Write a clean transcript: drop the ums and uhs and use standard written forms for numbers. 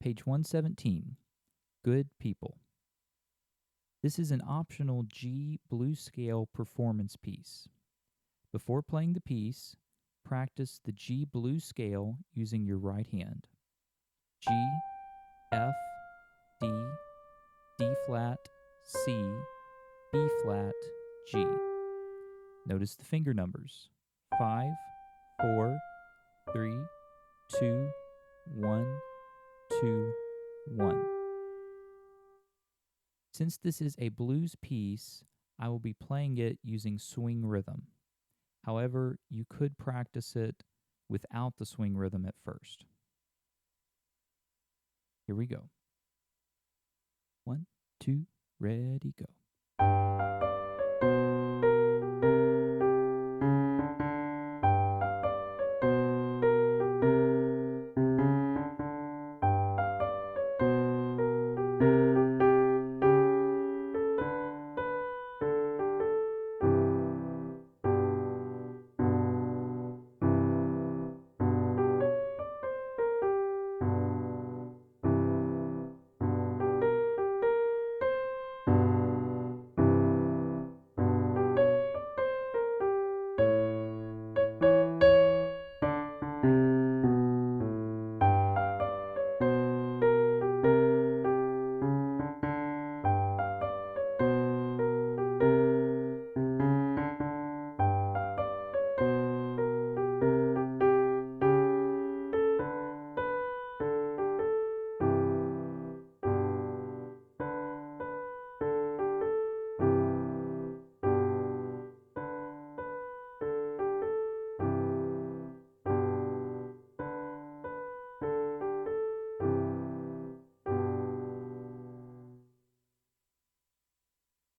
Page 117, Good People. This is an optional G blues scale performance piece. Before playing the piece, practice the G blues scale using your right hand. G, F, D, D flat, C, B flat, G. Notice the finger numbers: 5, 4, 3, 2, 1, 2, 1. Since this is a blues piece, I will be playing it using swing rhythm. However, you could practice it without the swing rhythm at first. Here we go. 1, 2, ready, go.